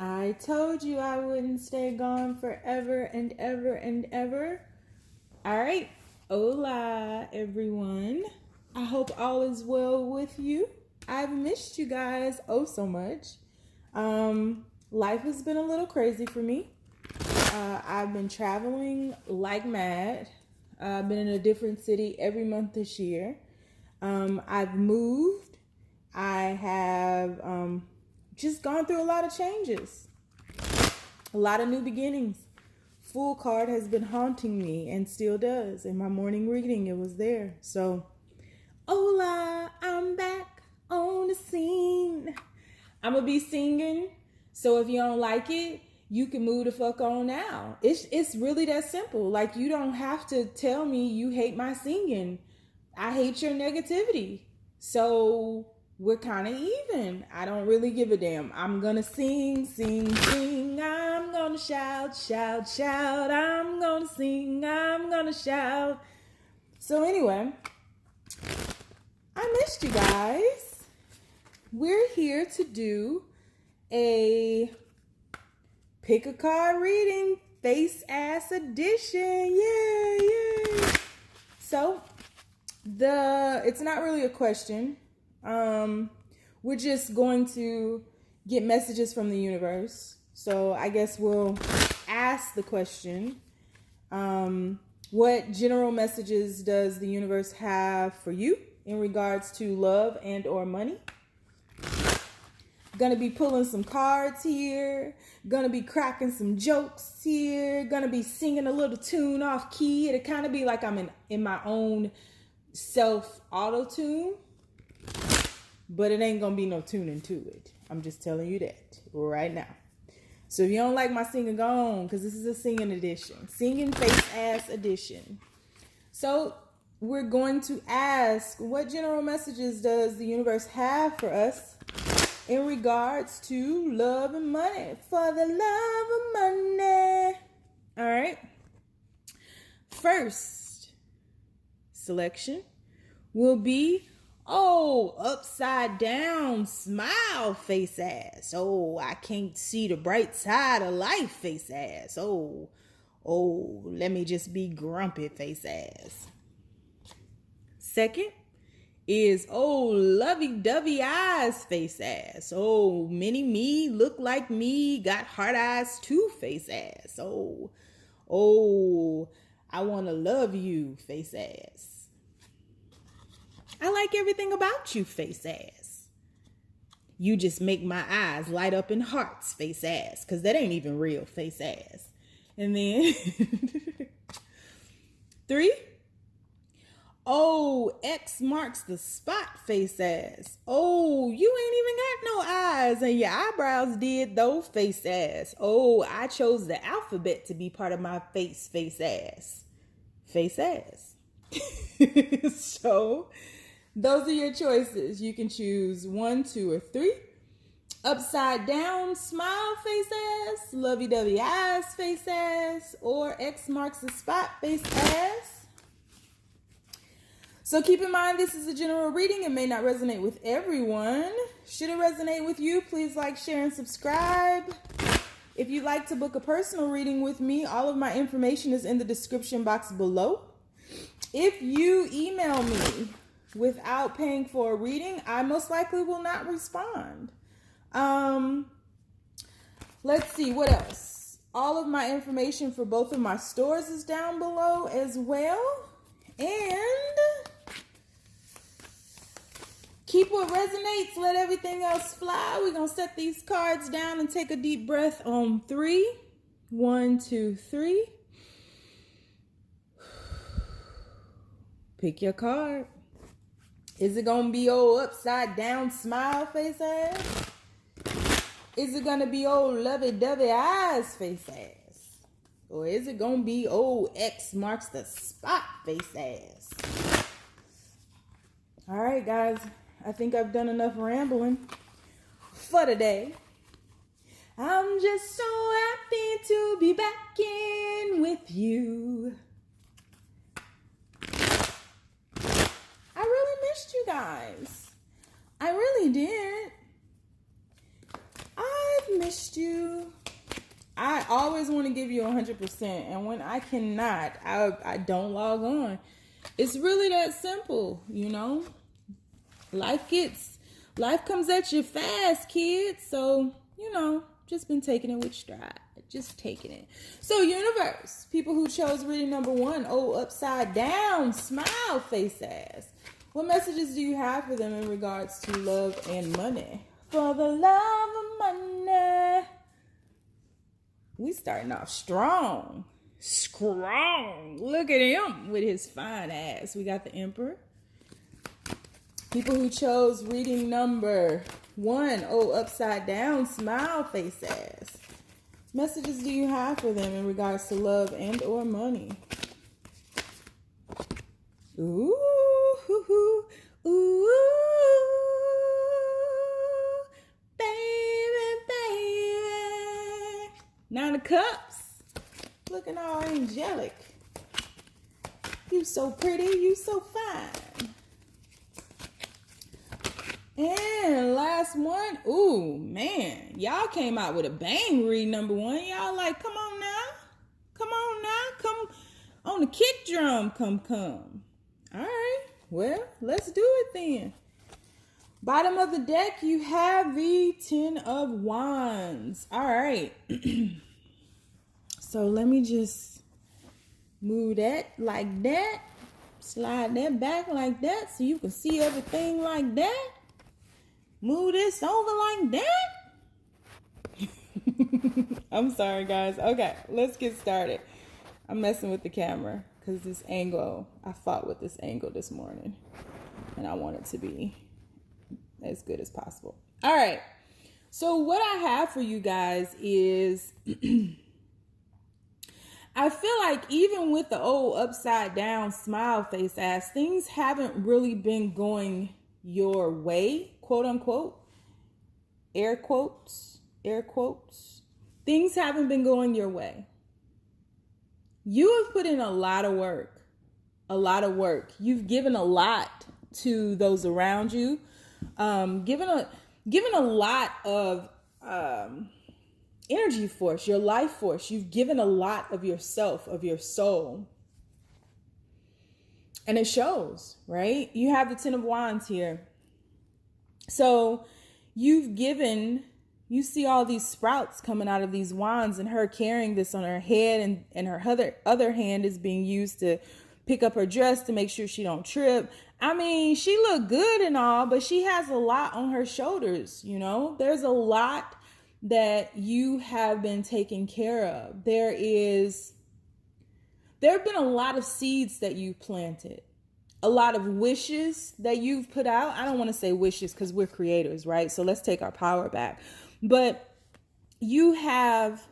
I told you I wouldn't stay gone forever and ever and ever. All right. Hola, everyone. I hope all is well with you. I've missed you guys so much. Life has been a little crazy for me. I've been traveling like mad. I've been in a different city every month this year. I've moved. I have just gone through a lot of changes, a lot of new beginnings. Fool card has been haunting me and still does. In my morning reading, it was there. So, hola, I'm back on the scene. I'm going to be singing. So if you don't like it, you can move the fuck on now. It's really that simple. Like, you don't have to tell me you hate my singing. I hate your negativity. So we're kind of even. I don't really give a damn. I'm going to sing, sing, sing. I'm going to shout, shout, shout. I'm going to sing. I'm going to shout. So anyway, I missed you guys. We're here to do a pick a card reading, face ass edition. Yay. So it's not really a question. We're just going to get messages from the universe. So I guess we'll ask the question, what general messages does the universe have for you in regards to love and or money? Gonna be pulling some cards here. Gonna be cracking some jokes here. Gonna be singing a little tune off key. It'll kind of be like I'm in my own self auto tune. But it ain't gonna be no tuning to it. I'm just telling you that right now. So if you don't like my singing, go on, because this is a singing edition. Singing face ass edition. So we're going to ask, what general messages does the universe have for us in regards to love and money? For the love of money. All right. First selection will be, upside down smile face ass. I can't see the bright side of life face ass. Let me just be grumpy face ass. Second is, lovey-dovey eyes face ass. Mini me, look like me, got heart eyes too face ass. I want to love you face ass. I like everything about you face ass. You just make my eyes light up in hearts face ass, because that ain't even real face ass. And then 3, X marks the spot face ass. You ain't even got no eyes and your eyebrows did though face ass. I chose the alphabet to be part of my face ass. Face ass. So those are your choices. You can choose 1, 2, or 3. Upside down smile face ass, lovey-dovey eyes face ass, or X marks the spot face ass. So keep in mind, this is a general reading. It may not resonate with everyone. Should it resonate with you, please like, share, and subscribe. If you'd like to book a personal reading with me, all of my information is in the description box below. If you email me without paying for a reading, I most likely will not respond. Let's see, what else? All of my information for both of my stores is down below as well. And keep what resonates, let everything else fly. We're going to set these cards down and take a deep breath on 3. 1, 2, 3. Pick your card. Is it going to be upside down smile face ass? Is it going to be lovey-dovey eyes face ass? Or is it going to be X marks the spot face ass? All right, guys. I think I've done enough rambling for today. I'm just so happy to be back in with you. I really missed you guys. I really did. I've missed you. I always want to give you 100%, and when I cannot, I don't log on. It's really that simple, you know. Life comes at you fast, kids. So, you know, just been taking it with stride. Just taking it. So, universe, people who chose reading number 1, upside down, smile face ass. What messages do you have for them in regards to love and money? For the love of money. We starting off strong. Look at him with his fine ass. We got the Emperor. People who chose reading number 1, upside down, smile face ass. Messages do you have for them in regards to love and or money? Ooh, ooh, ooh, baby. 9 of Cups. Looking all angelic. You so pretty. You so fine. And last one. Ooh, man. Y'all came out with a bang read number 1. Y'all like, come on now. Come on now. Come on the kick drum. Come. All right. Well, let's do it then. Bottom of the deck, you have the 10 of Wands. All right. So let me just move that like that. Slide that back like that so you can see everything like that. Move this over like that. I'm sorry, guys. Okay, let's get started. I'm messing with the camera because this angle, I fought with this angle this morning. And I want it to be as good as possible. All right. So what I have for you guys is... I feel like even with the old upside down smile face ass, things haven't really been going your way, quote unquote. Air quotes. Things haven't been going your way. You have put in a lot of work. You've given a lot to those around you. Given a lot of energy force, your life force. You've given a lot of yourself, of your soul. And it shows, right? You have the 10 of Wands here. So you see all these sprouts coming out of these wands and her carrying this on her head and her other hand is being used to pick up her dress to make sure she don't trip. I mean, she looked good and all, but she has a lot on her shoulders, you know? There's a lot that you have been taking care of. There have been a lot of seeds that you've planted, a lot of wishes that you've put out. I don't want to say wishes because we're creators, right? So let's take our power back. But you have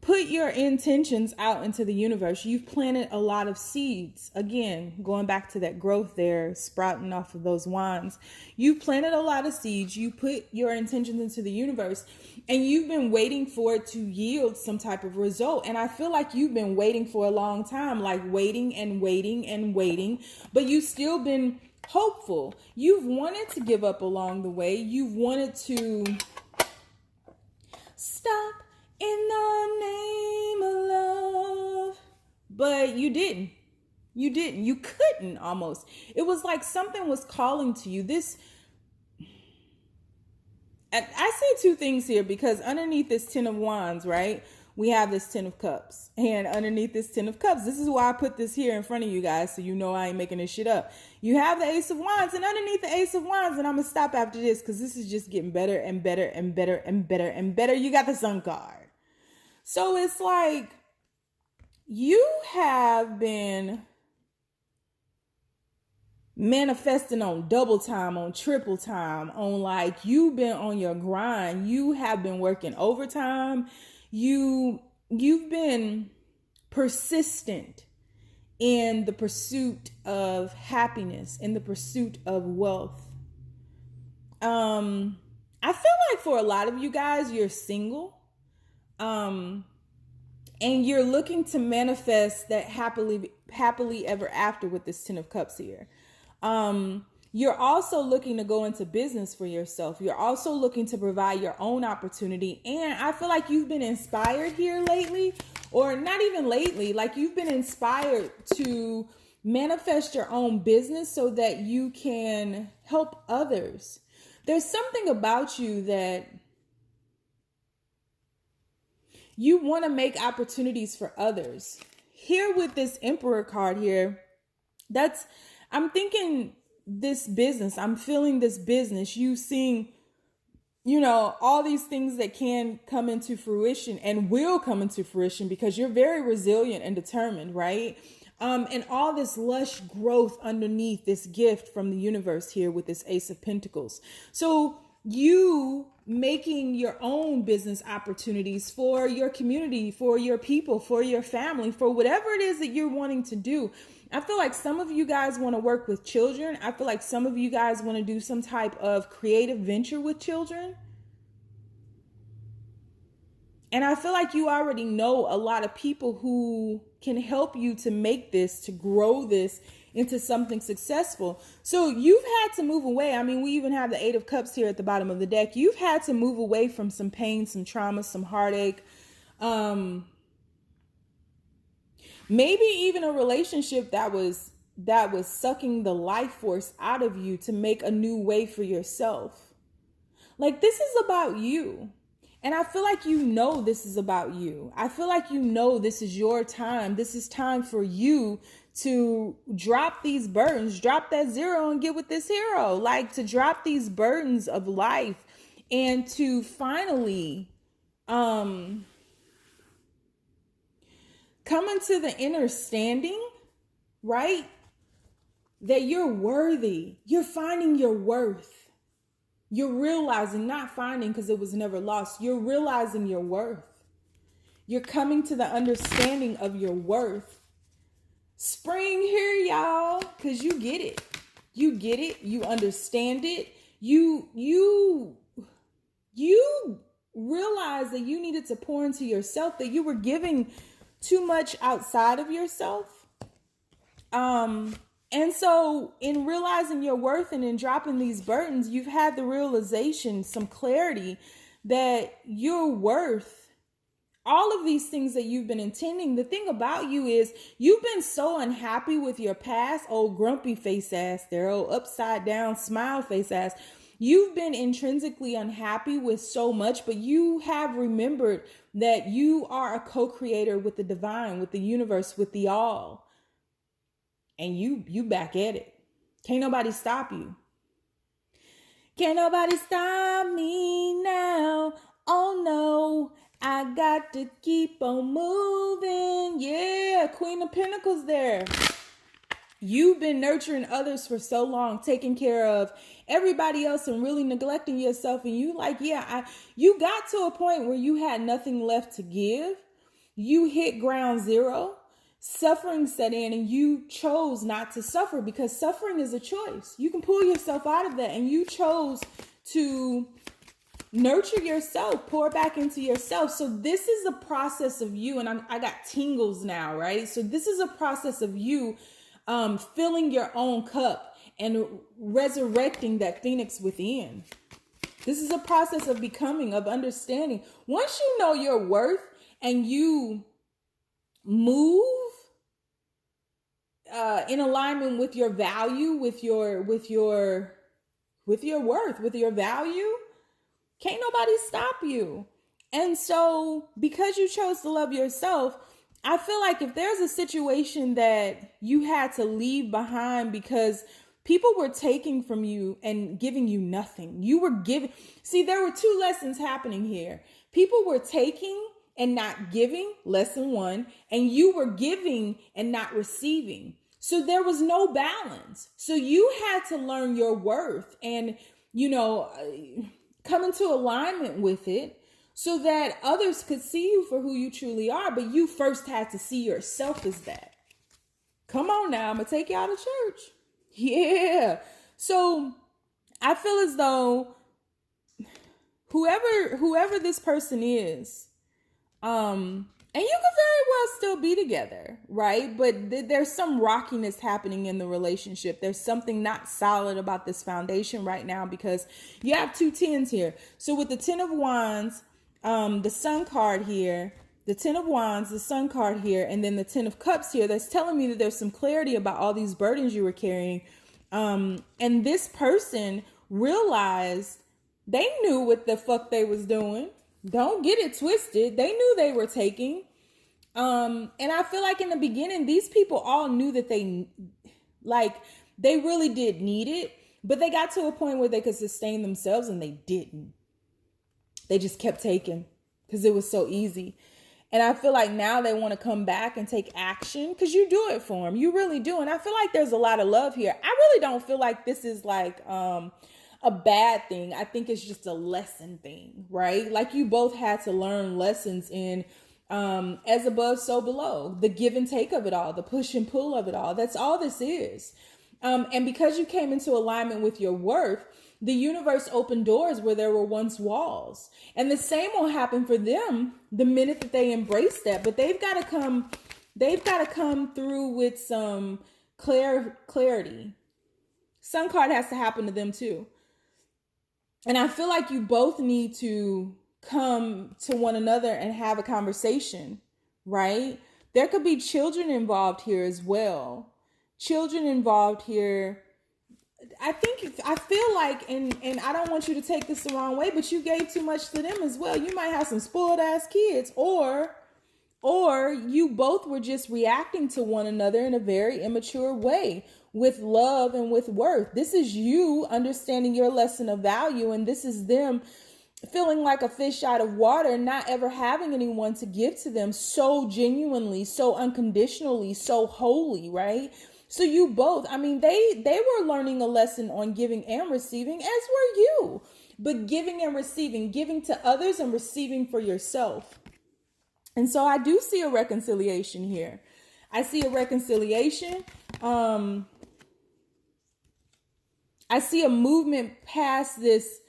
put your intentions out into the universe. You've planted a lot of seeds. Again, going back to that growth there, sprouting off of those wands. You planted a lot of seeds. You put your intentions into the universe and you've been waiting for it to yield some type of result. And I feel like you've been waiting for a long time, like waiting and waiting and waiting, but you've still been hopeful. You've wanted to give up along the way. You've wanted to stop in the name of love, but you didn't. You couldn't almost. It was like something was calling to you. I see two things here because underneath this 10 of Wands, right, we have this 10 of Cups. And underneath this 10 of Cups, this is why I put this here in front of you guys so you know I ain't making this shit up. You have the Ace of Wands, and underneath the Ace of Wands, and I'm going to stop after this because this is just getting better and better and better and better and better. You got the Sun card. So it's like you have been manifesting on double time, on triple time, on like you've been on your grind. You have been working overtime. You've been persistent in the pursuit of happiness, in the pursuit of wealth. I feel like for a lot of you guys, you're single. And you're looking to manifest that happily ever after with this 10 of Cups here. you're also looking to go into business for yourself. You're also looking to provide your own opportunity. And I feel like you've been inspired here lately, or not even lately, like you've been inspired to manifest your own business so that you can help others. There's something about you that you want to make opportunities for others. Here with this Emperor card here, I'm thinking this business, I'm feeling this business, you seeing, all these things that can come into fruition and will come into fruition because you're very resilient and determined, right? And all this lush growth underneath this gift from the universe here with this Ace of Pentacles. So you making your own business opportunities for your community, for your people, for your family, for whatever it is that you're wanting to do. I feel like some of you guys want to work with children. I feel like some of you guys want to do some type of creative venture with children. And I feel like you already know a lot of people who can help you to make this, to grow this into something successful. So you've had to move away. I mean, we even have the Eight of Cups here at the bottom of the deck. You've had to move away from some pain, some trauma, some heartache. Maybe even a relationship that was sucking the life force out of you to make a new way for yourself. Like, this is about you. And I feel like this is about you. I feel like this is your time. This is time for you to drop these burdens, drop that zero and get with this hero. Like, to drop these burdens of life and to finally come into the understanding, right? That you're worthy. You're finding your worth. You're realizing, not finding because it was never lost. You're realizing your worth. You're coming to the understanding of your worth. Spring here, y'all, because you get it. You get it. You understand it. You realize that you needed to pour into yourself, that you were giving too much outside of yourself. And so in realizing your worth and in dropping these burdens, you've had the realization, some clarity that you're worth all of these things that you've been intending. The thing about you is you've been so unhappy with your past, old grumpy face ass there, old upside down smile face ass. You've been intrinsically unhappy with so much, but you have remembered that you are a co-creator with the divine, with the universe, with the all. And you back at it. Can't nobody stop you. Can't nobody stop me now. Oh no, I got to keep on moving. Yeah, Queen of Pentacles there. You've been nurturing others for so long, taking care of everybody else and really neglecting yourself. And you you got to a point where you had nothing left to give. You hit ground zero. Suffering set in and you chose not to suffer because suffering is a choice. You can pull yourself out of that, and you chose to nurture yourself, pour back into yourself. So this is a process of you, and I got tingles now, right? So this is a process of you filling your own cup and resurrecting that phoenix within. This is a process of becoming, of understanding. Once you know your worth and you move in alignment with your value, with your worth, with your value, can't nobody stop you. And so because you chose to love yourself, I feel like if there's a situation that you had to leave behind because people were taking from you and giving you nothing, you were giving. See, there were two lessons happening here. People were taking and not giving, lesson one, and you were giving and not receiving. So there was no balance. So you had to learn your worth and, come into alignment with it so that others could see you for who you truly are. But you first had to see yourself as that. Come on now, I'm going to take y'all to church. Yeah. So I feel as though whoever this person is, And you could very well still be together, right? But there's some rockiness happening in the relationship. There's something not solid about this foundation right now because you have 2 tens here. So with the 10 of Wands, the Sun card here, the 10 of Wands, the Sun card here, and then the 10 of Cups here, that's telling me that there's some clarity about all these burdens you were carrying. And this person realized they knew what the fuck they was doing. Don't get it twisted. They knew they were taking. And I feel like in the beginning, these people all knew that they really did need it, but they got to a point where they could sustain themselves and they didn't. They just kept taking because it was so easy. And I feel like now they want to come back and take action because you do it for them. You really do. And I feel like there's a lot of love here. I really don't feel like this is like, a bad thing. I think it's just a lesson thing, right? Like you both had to learn lessons in as above, so below, the give and take of it all, the push and pull of it all. That's all this is. And because you came into alignment with your worth, the universe opened doors where there were once walls. And the same will happen for them the minute that they embrace that. But they've got to come through with some clarity. Sun card has to happen to them too. And I feel like you both need to come to one another and have a conversation, right? There could be children involved here as well. Children involved here. I feel like, and I don't want you to take this the wrong way, but you gave too much to them as well. You might have some spoiled ass kids, or you both were just reacting to one another in a very immature way with love and with worth. This is you understanding your lesson of value, and this is them feeling like a fish out of water, not ever having anyone to give to them so genuinely, so unconditionally, so wholly, right? So you both, I mean, they were learning a lesson on giving and receiving, as were you. But giving and receiving, giving to others and receiving for yourself. And so I do see a reconciliation here. I see a reconciliation. I see a movement past this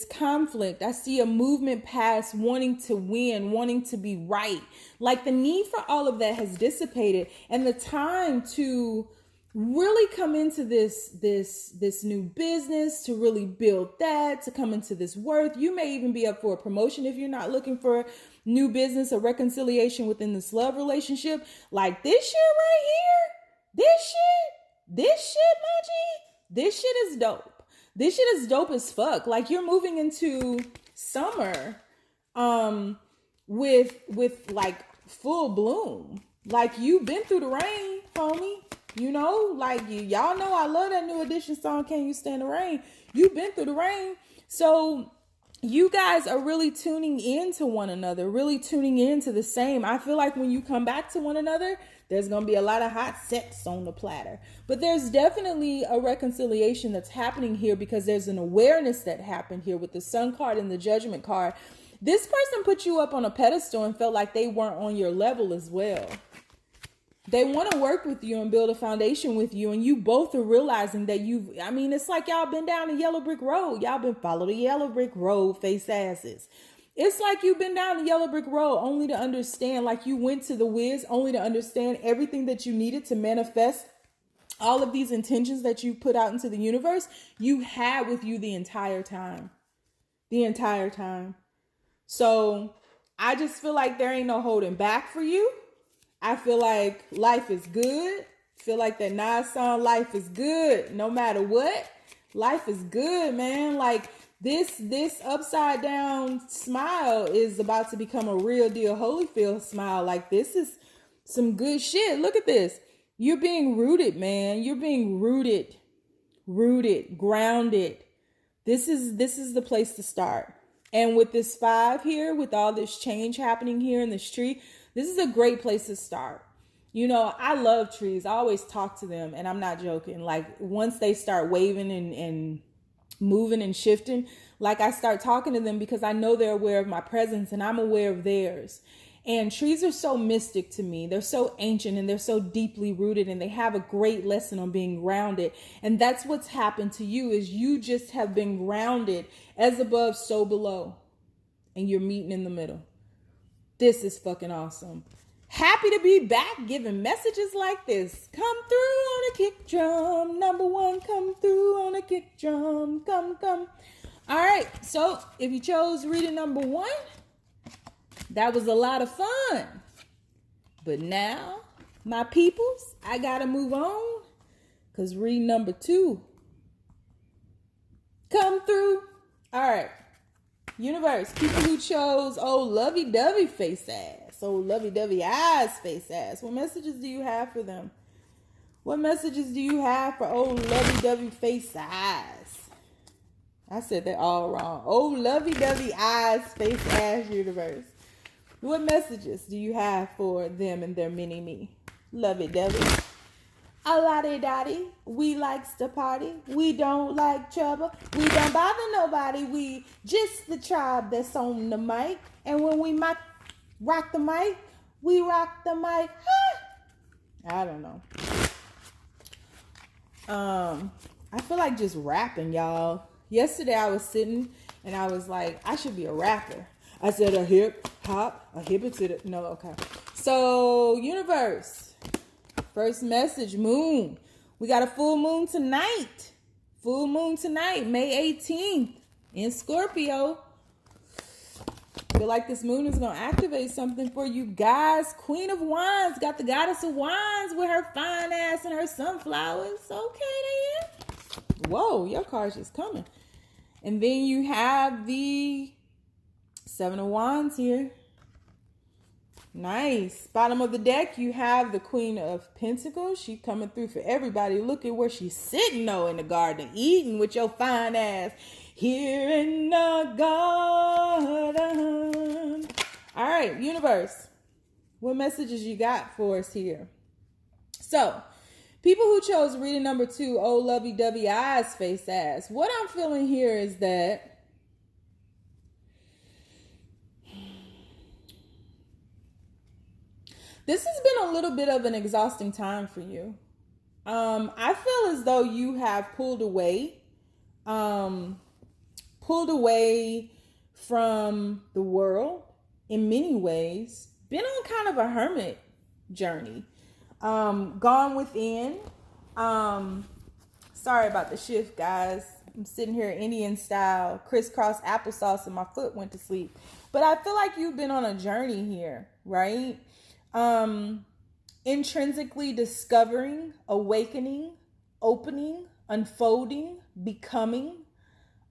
conflict. I see a movement past wanting to win, wanting to be right. Like the need for all of that has dissipated, and the time to really come into this new business, to really build that, to come into this worth. You may even be up for a promotion if you're not looking for new business or reconciliation within this love relationship. Like this shit right here, this shit, my G. This shit is dope. This shit is dope as fuck. Like you're moving into summer with like full bloom. Like you've been through the rain, homie. You know, like y'all know I love that New Edition song, Can You Stand the Rain? You've been through the rain. So you guys are really tuning into one another, really tuning into the same. I feel like when you come back to one another, there's going to be a lot of hot sex on the platter. But there's definitely a reconciliation that's happening here because there's an awareness that happened here with the Sun card and the Judgment card. This person put you up on a pedestal and felt like they weren't on your level as well. They want to work with you and build a foundation with you. And you both are realizing that it's like y'all been down the yellow brick road. Y'all been follow the yellow brick road, face asses. It's like you've been down the yellow brick road only to understand, like you went to the Wiz only to understand everything that you needed to manifest all of these intentions that you put out into the universe. You had with you the entire time. So I just feel like there ain't no holding back for you. I feel like life is good. Feel like that Nas song, life is good. No matter what, life is good, man. Like this upside down smile is about to become a real deal Holyfield smile. Like this is some good shit. Look at this. You're being rooted, man. You're being rooted, grounded. This is the place to start. And with this 5 here, with all this change happening here in this tree, this is a great place to start. You know, I love trees. I always talk to them, and I'm not joking. Like once they start waving and moving and shifting, like I start talking to them because I know they're aware of my presence and I'm aware of theirs. And trees are so mystic to me. They're so ancient and they're so deeply rooted, and they have a great lesson on being grounded. And that's what's happened to you, is you just have been grounded, as above, so below. And you're meeting in the middle. This is fucking awesome. Happy to be back giving messages like this. Come through on a kick drum. Number one, come through on a kick drum. Come. All right. So if you chose reading number one, that was a lot of fun. But now, my peoples, I got to move on. Because reading number two, come through. All right. Universe, people who chose, oh, lovey-dovey face ass. Oh, lovey-dovey eyes face ass. What messages do you have for them? What messages do you have for old lovey-dovey face eyes? I said that all wrong. Oh, lovey-dovey eyes face ass universe. What messages do you have for them and their mini-me? Lovey-dovey. A lottie-dottie, we likes to party. We don't like trouble. We don't bother nobody. We just the tribe that's on the mic. And when we rock the mic, we rock the mic. I don't know. I feel like just rapping, y'all. Yesterday I was sitting and I was like, I should be a rapper. I said a hip hop, a hip to the, no, okay. So universe. First message, moon. We got a full moon tonight. Full moon tonight, May 18th in Scorpio. Feel like this moon is going to activate something for you guys. Queen of Wands. Got the Goddess of Wands with her fine ass and her sunflowers. Okay, then. Whoa, your card's just coming. And then you have the Seven of Wands here. Nice. Bottom of the deck, you have the Queen of Pentacles. She coming through for everybody. Look at where she's sitting, though, in the garden, eating with your fine ass. Here in the garden. All right, universe. What messages you got for us here? So, people who chose reading number two, oh, lovey-dovey eyes, face ass. What I'm feeling here is that this has been a little bit of an exhausting time for you. I feel as though you have pulled away from the world in many ways. Been on kind of a hermit journey. Gone within. Sorry about the shift, guys. I'm sitting here Indian style, crisscross applesauce, and my foot went to sleep. But I feel like you've been on a journey here, right? Intrinsically discovering, awakening, opening, unfolding, becoming.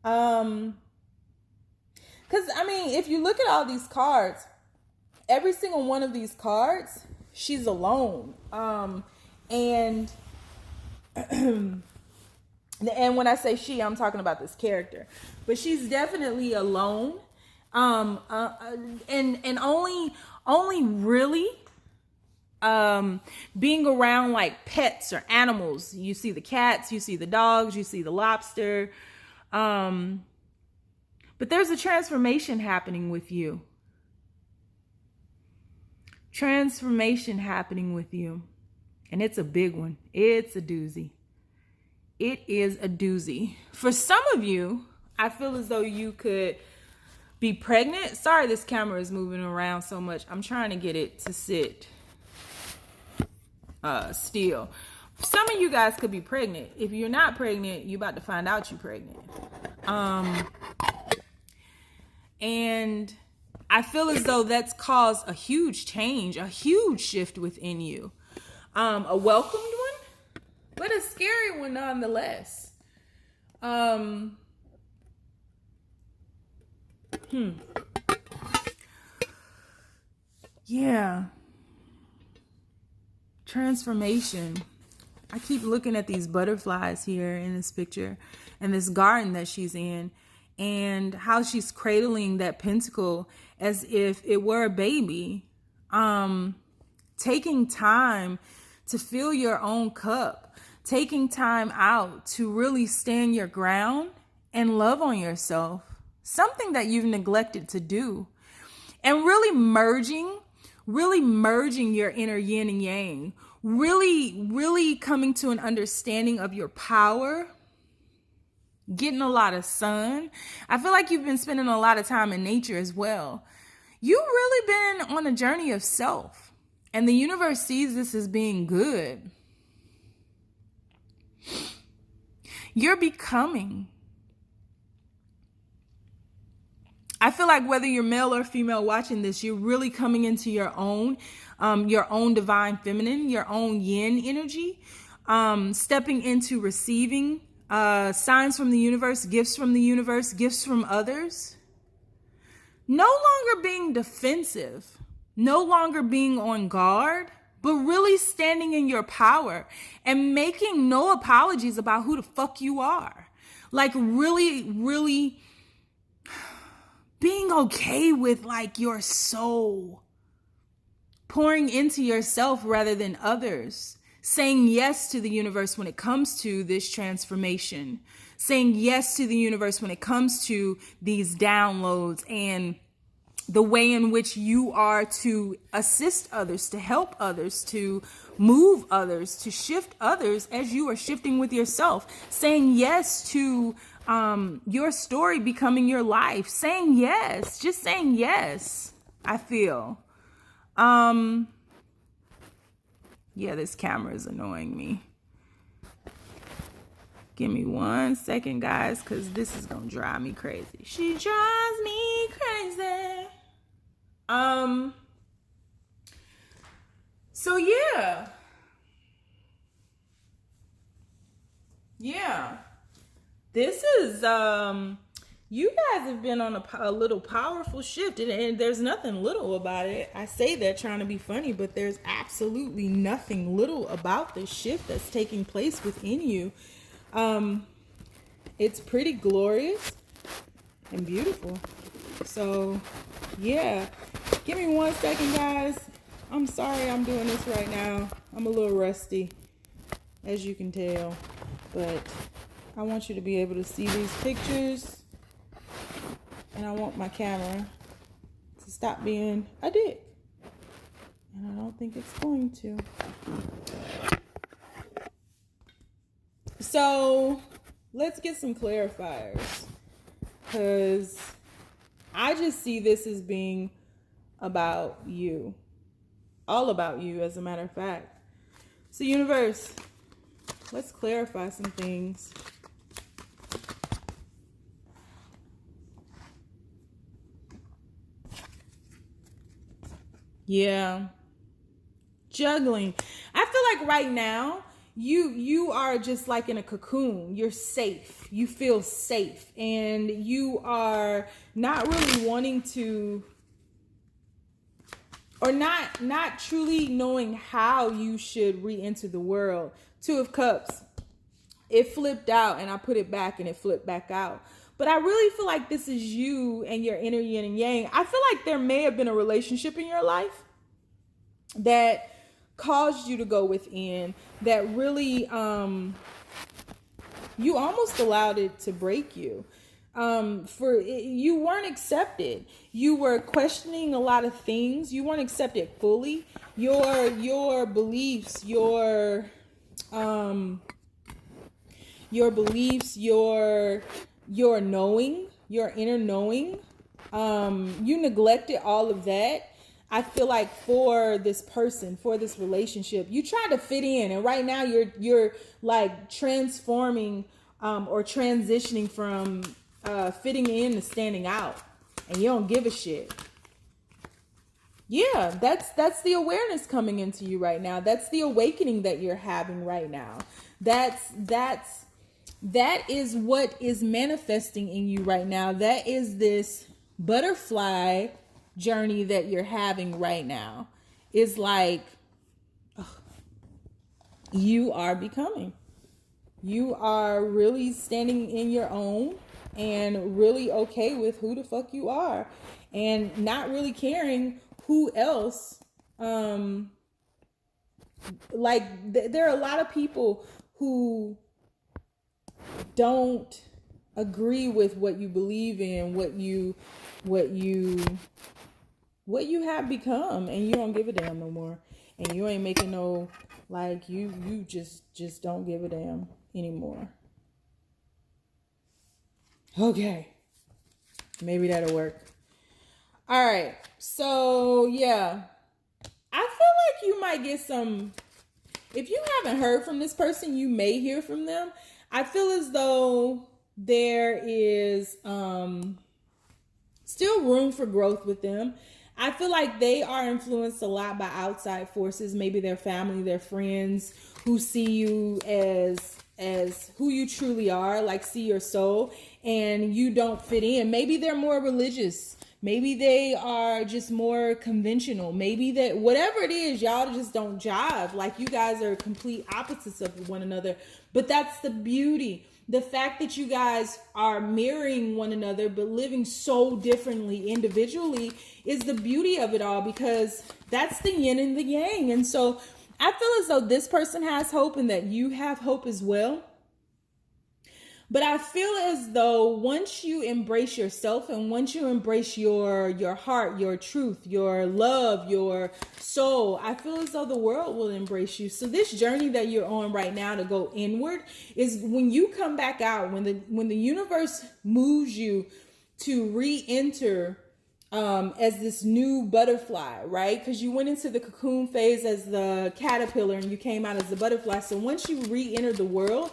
Because, I mean, if you look at all these cards, every single one of these cards, she's alone. And when I say she, I'm talking about this character. But she's definitely alone. And only really being around like pets or animals. You see the cats, you see the dogs, you see the lobster. But there's a transformation happening with you. Transformation happening with you. And it's a big one. It's a doozy. It is a doozy. For some of you, I feel as though you could be pregnant. Sorry, this camera is moving around so much. I'm trying to get it to sit still. Some of you guys could be pregnant. If you're not pregnant, you're about to find out you're pregnant. And I feel as though that's caused a huge change, a huge shift within you. A welcomed one, but a scary one nonetheless. Yeah. Transformation. I keep looking at these butterflies here in this picture and this garden that she's in and how she's cradling that pentacle as if it were a baby. Taking time to fill your own cup, taking time out to really stand your ground and love on yourself. Something that you've neglected to do. And really merging your inner yin and yang, really coming to an understanding of your power, getting a lot of sun. I feel like you've been spending a lot of time in nature as well. You've really been on a journey of self, and the universe sees this as being good. You're becoming. I feel like whether you're male or female watching this, you're really coming into your own divine feminine, your own yin energy, stepping into receiving signs from the universe, gifts from others. No longer being defensive, no longer being on guard, but really standing in your power and making no apologies about who the fuck you are. Like really, really being okay with like your soul, pouring into yourself rather than others, saying yes to the universe when it comes to this transformation, saying yes to the universe when it comes to these downloads and the way in which you are to assist others, to help others, to move others, to shift others as you are shifting with yourself, saying yes to your story becoming your life, saying yes, just saying yes, I feel. Yeah, this camera is annoying me. Give me 1 second, guys, because this is going to drive me crazy. She drives me crazy. So yeah. This is, you guys have been on a little powerful shift, and there's nothing little about it. I say that trying to be funny, but there's absolutely nothing little about this shift that's taking place within you. It's pretty glorious and beautiful. So yeah, give me 1 second, guys. I'm sorry I'm doing this right now. I'm a little rusty, as you can tell, but I want you to be able to see these pictures, and I want my camera to stop being a dick, and I don't think it's going to. So let's get some clarifiers, because I just see this as being about you. All about you, as a matter of fact. So universe, let's clarify some things. Yeah. Juggling. I feel like right now, you are just like in a cocoon. You're safe. You feel safe. And you are not really wanting to, or not truly knowing how you should re-enter the world. 2 of Cups. It flipped out and I put it back and it flipped back out. But I really feel like this is you and your inner yin and yang. I feel like there may have been a relationship in your life that caused you to go within, that really, you almost allowed it to break you. You weren't accepted. You were questioning a lot of things. You weren't accepted fully. Your beliefs, your knowing, your inner knowing, you neglected all of that. I feel like for this person, for this relationship, you tried to fit in, and right now you're like transforming or transitioning from fitting in to standing out, and you don't give a shit. Yeah, that's the awareness coming into you right now. That's the awakening that you're having right now. That is what is manifesting in you right now. That is this butterfly journey that you're having right now. Is like, you are becoming. You are really standing in your own and really okay with who the fuck you are, and not really caring who else. There are a lot of people who don't agree with what you believe in, what you have become, and you don't give a damn no more, and you ain't making no, like, you just don't give a damn anymore. Okay, maybe that'll work. All right, So yeah, I feel like you might get some, if you haven't heard from this person, you may hear from them. I feel as though there is still room for growth with them. I feel like they are influenced a lot by outside forces, maybe their family, their friends, who see you as who you truly are, like see your soul, and you don't fit in. Maybe they're more religious. Maybe they are just more conventional. Maybe that whatever it is, y'all just don't jive. Like you guys are complete opposites of one another. But that's the beauty. The fact that you guys are mirroring one another but living so differently individually is the beauty of it all, because that's the yin and the yang. And so I feel as though this person has hope and that you have hope as well. But I feel as though once you embrace yourself and once you embrace your heart, your truth, your love, your soul, I feel as though the world will embrace you. So this journey that you're on right now to go inward is when you come back out, when the universe moves you to re-enter as this new butterfly, right? Because you went into the cocoon phase as the caterpillar and you came out as the butterfly. So once you re-enter the world,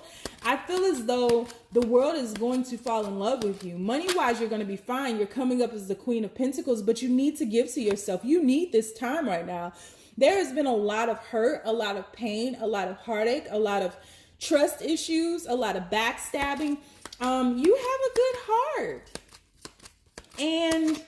I feel as though the world is going to fall in love with you. Money-wise, you're going to be fine. You're coming up as the Queen of Pentacles, but you need to give to yourself. You need this time right now. There has been a lot of hurt, a lot of pain, a lot of heartache, a lot of trust issues, a lot of backstabbing. You have a good heart. And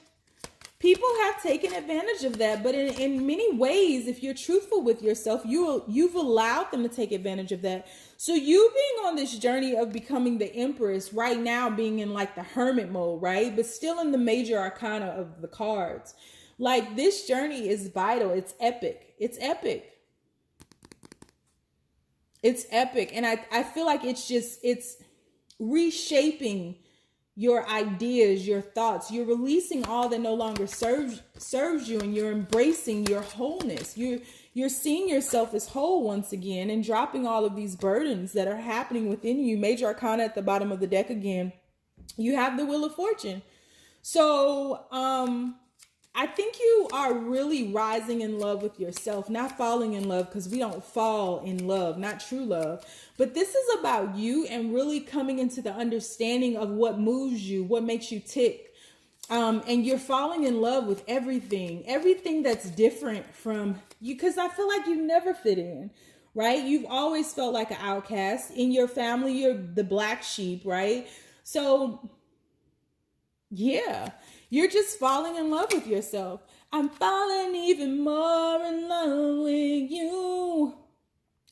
people have taken advantage of that, but in many ways, if you're truthful with yourself, you've allowed them to take advantage of that. So you being on this journey of becoming the Empress right now, being in like the hermit mode, right? But still in the major arcana of the cards. Like this journey is vital. It's epic. It's epic. It's epic. And I feel like it's reshaping your ideas, your thoughts. You're releasing all that no longer serves you, and you're embracing your wholeness. You're seeing yourself as whole once again and dropping all of these burdens that are happening within you. Major arcana at the bottom of the deck again. You have the Wheel of Fortune. So I think you are really rising in love with yourself, not falling in love, because we don't fall in love, not true love. But this is about you and really coming into the understanding of what moves you, what makes you tick. And you're falling in love with everything that's different from you, because I feel like you never fit in, right? You've always felt like an outcast. In your family, you're the black sheep, right? So yeah, you're just falling in love with yourself. I'm falling even more in love with you.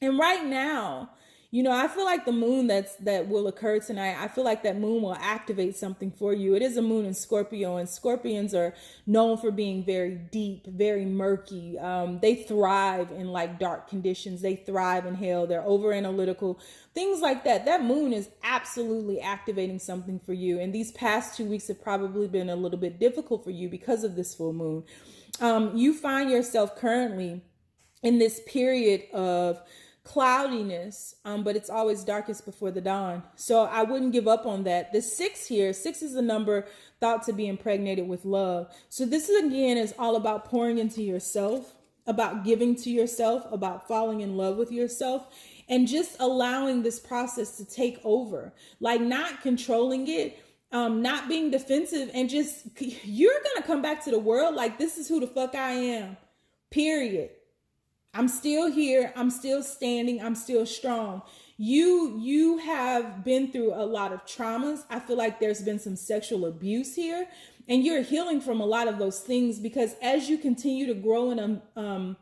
And right now, you know, I feel like the moon that will occur tonight, I feel like that moon will activate something for you. It is a moon in Scorpio, and Scorpions are known for being very deep, very murky. They thrive in like dark conditions. They thrive in hell. They're over analytical, things like that. That moon is absolutely activating something for you. And these past 2 weeks have probably been a little bit difficult for you because of this full moon. You find yourself currently in this period of cloudiness, but it's always darkest before the dawn. So I wouldn't give up on that. The 6 here, 6 is a number thought to be impregnated with love. So this is, again, is all about pouring into yourself, about giving to yourself, about falling in love with yourself, and just allowing this process to take over, like not controlling it, not being defensive, and just, you're going to come back to the world like, this is who the fuck I am, period. I'm still here. I'm still standing. I'm still strong. You have been through a lot of traumas. I feel like there's been some sexual abuse here, and you're healing from a lot of those things, because as you continue to grow and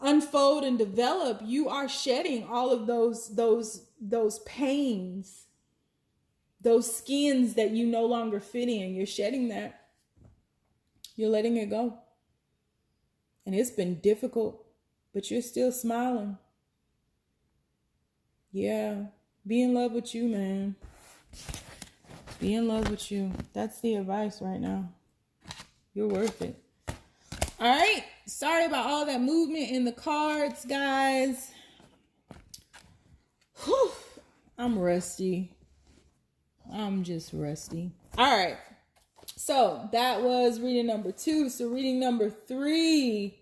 unfold and develop, you are shedding all of those pains, those skins that you no longer fit in. You're shedding that. You're letting it go. And it's been difficult. But you're still smiling. Yeah. Be in love with you, man. Be in love with you. That's the advice right now. You're worth it. All right. Sorry about all that movement in the cards, guys. Whew. I'm rusty. I'm just rusty. All right. So that was reading number 2. So reading number 3.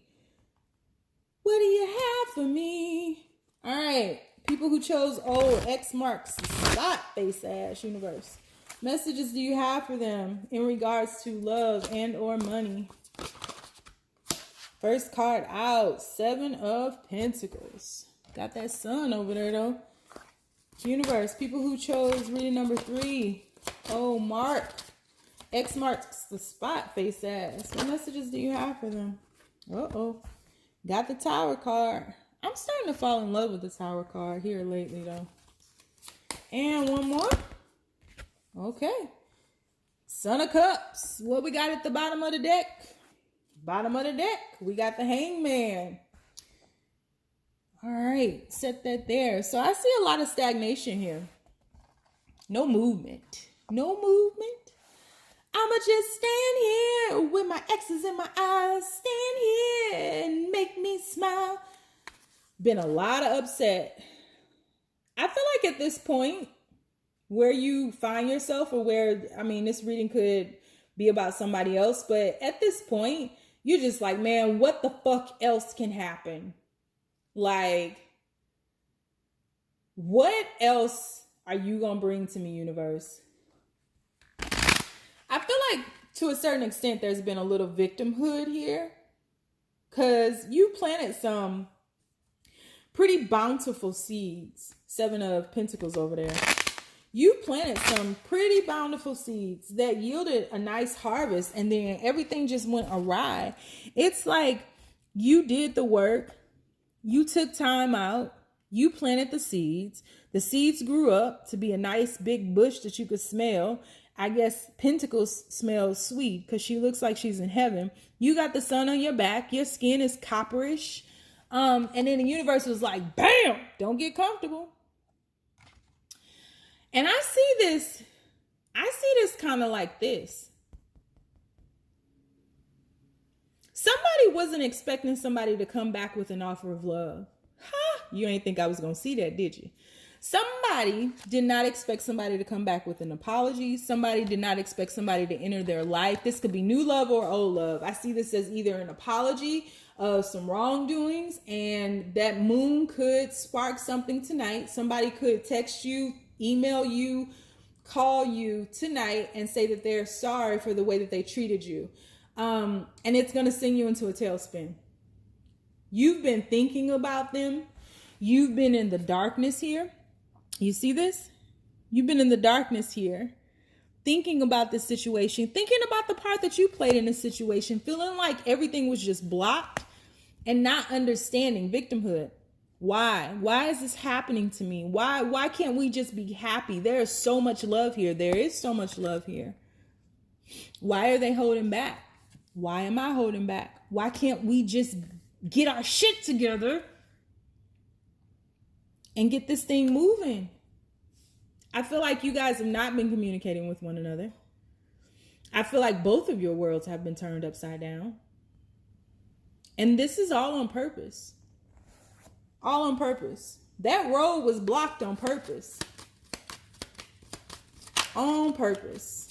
What do you have for me? All right. People who chose X marks the spot, face ass universe. Messages do you have for them in regards to love and or money? First card out, 7 of Pentacles. Got that sun over there though. Universe, people who chose reading number 3. Mark. X marks the spot, face ass. What messages do you have for them? Got the Tower card. I'm starting to fall in love with the Tower card here lately though. And one more. Okay. Son of Cups. What we got at the bottom of the deck? Bottom of the deck, we got the Hangman. All right, set that there. So I see a lot of stagnation here. No movement. No movement. I'ma just stand here with my X's in my eyes. Stand here and make me smile. Been a lot of upset. I feel like at this point, where you find yourself or where, this reading could be about somebody else, but at this point, you're just like, man, what the fuck else can happen? Like, what else are you going to bring to me, universe? I feel like to a certain extent, there's been a little victimhood here because you planted some pretty bountiful seeds. 7 of Pentacles over there. You planted some pretty bountiful seeds that yielded a nice harvest and then everything just went awry. It's like you did the work. You took time out. You planted the seeds. The seeds grew up to be a nice big bush that you could smell. I guess Pentacles smells sweet because she looks like she's in heaven. You got the sun on your back. Your skin is copperish. And then the universe was like, bam, don't get comfortable. And I see this kind of like this. Somebody wasn't expecting somebody to come back with an offer of love. You ain't think I was going to see that, did you? Somebody did not expect somebody to come back with an apology. Somebody did not expect somebody to enter their life. This could be new love or old love. I see this as either an apology of some wrongdoings, and that moon could spark something tonight. Somebody could text you, email you, call you tonight and say that they're sorry for the way that they treated you. And it's going to send you into a tailspin. You've been thinking about them. You've been in the darkness here. You see this? You've been in the darkness here, thinking about this situation, thinking about the part that you played in this situation, feeling like everything was just blocked and not understanding victimhood. Why? Why is this happening to me? Why can't we just be happy? There is so much love here. There is so much love here. Why are they holding back? Why am I holding back? Why can't we just get our shit together and get this thing moving? I feel like you guys have not been communicating with one another. I feel like both of your worlds have been turned upside down. And this is all on purpose. All on purpose. That road was blocked on purpose. On purpose.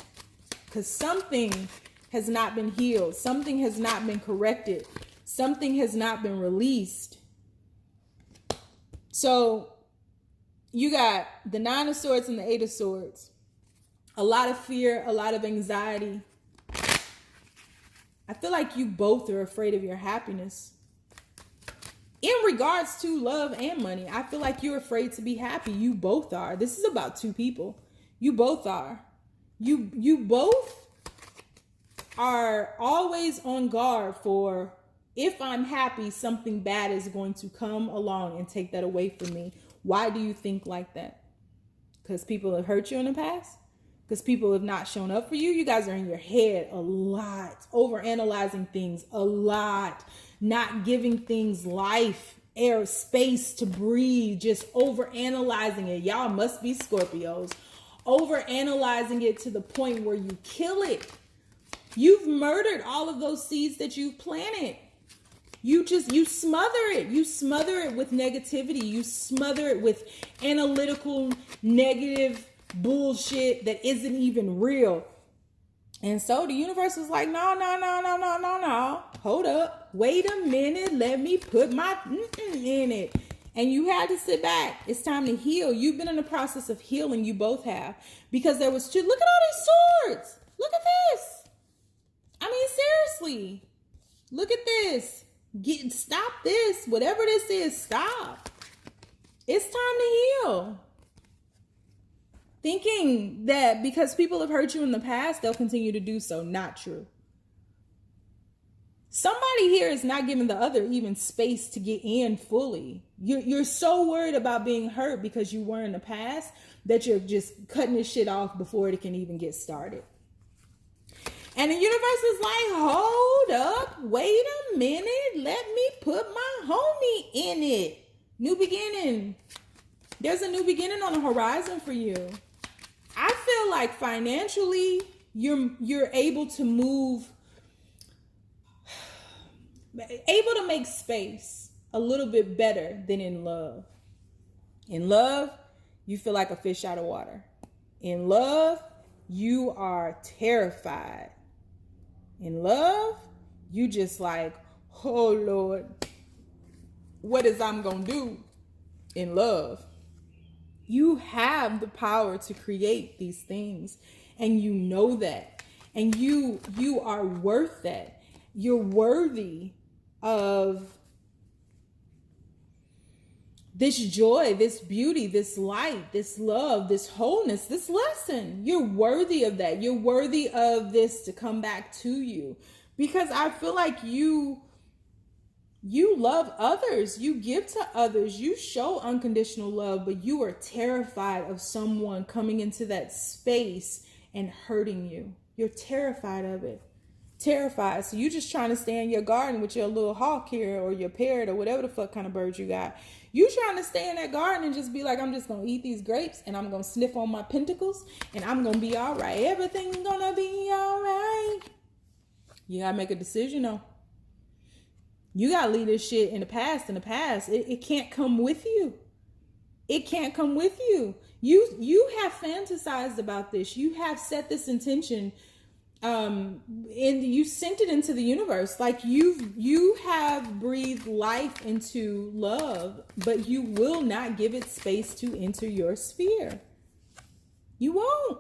Because something has not been healed. Something has not been corrected. Something has not been released. So you got the 9 of Swords and the 8 of Swords. A lot of fear, a lot of anxiety. I feel like you both are afraid of your happiness. In regards to love and money, I feel like you're afraid to be happy. You both are. This is about 2 people. You both are. You both are always on guard for, if I'm happy, something bad is going to come along and take that away from me. Why do you think like that? Because people have hurt you in the past? Because people have not shown up for you? You guys are in your head a lot, overanalyzing things a lot, not giving things life, air, space to breathe, just overanalyzing it. Y'all must be Scorpios. Overanalyzing it to the point where you kill it. You've murdered all of those seeds that you've planted. You smother it. You smother it with negativity. You smother it with analytical, negative bullshit that isn't even real. And so the universe was like, no, no, no, no, no, no, no. Hold up. Wait a minute. Let me put my in it. And you had to sit back. It's time to heal. You've been in the process of healing. You both have. Because there was two. Look at all these swords. Look at this. I mean, seriously. Look at this. Stop this. Whatever this is, stop. It's time to heal. Thinking that because people have hurt you in the past, they'll continue to do so. Not true. Somebody here is not giving the other even space to get in fully. You're so worried about being hurt because you were in the past that you're just cutting this shit off before it can even get started. And the universe is like, hold up, wait a minute, let me put my homie in it. New beginning. There's a new beginning on the horizon for you. I feel like financially, you're able to move, able to make space a little bit better than in love. In love, you feel like a fish out of water. In love, you are terrified. In love, you just like, oh Lord, what is I'm gonna do? In love, you have the power to create these things, and you know that, and you are worth that. You're worthy of this joy, this beauty, this light, this love, this wholeness, this lesson. You're worthy of that. You're worthy of this to come back to you, because I feel like you love others, you give to others, you show unconditional love, but you are terrified of someone coming into that space and hurting you. You're terrified of it. Terrified. So you're just trying to stay in your garden with your little hawk here, or your parrot, or whatever the fuck kind of bird you got. You trying to stay in that garden and just be like, I'm just going to eat these grapes, and I'm going to sniff on my pentacles, and I'm going to be all right. Everything's going to be all right. You got to make a decision though. You got to leave this shit in the past. It can't come with you. It can't come with you. You have fantasized about this. You have set this intention, and you sent it into the universe. Like you have breathed life into love, but you will not give it space to enter your sphere. You won't.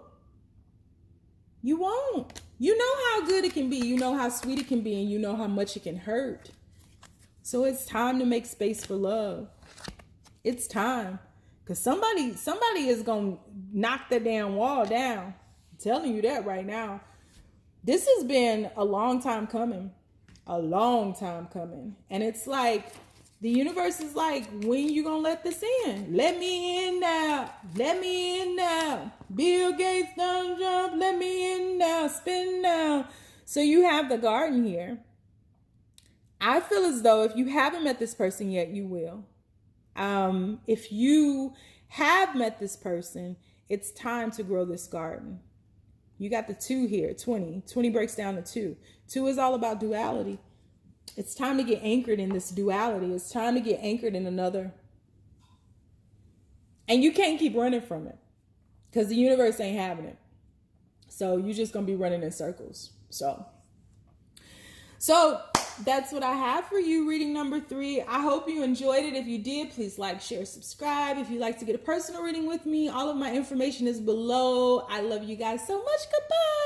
You won't. You know how good it can be. You know how sweet it can be, and you know how much it can hurt. So it's time to make space for love. It's time. Because somebody is going to knock that damn wall down. I'm telling you that right now. This has been a long time coming. A long time coming. And it's like, the universe is like, when you going to let this in? Let me in now. Let me in now. Bill Gates don't jump. Let me in now. Spin now. So you have the garden here. I feel as though if you haven't met this person yet, you will. If you have met this person, it's time to grow this garden. You got the 2 here, 20. 20 breaks down to 2. 2 is all about duality. It's time to get anchored in this duality. It's time to get anchored in another. And you can't keep running from it, because the universe ain't having it. So you're just going to be running in circles. So that's what I have for you, reading number 3. I hope you enjoyed it. If you did, please like, share, subscribe. If you'd like to get a personal reading with me, all of my information is below. I love you guys so much. Goodbye.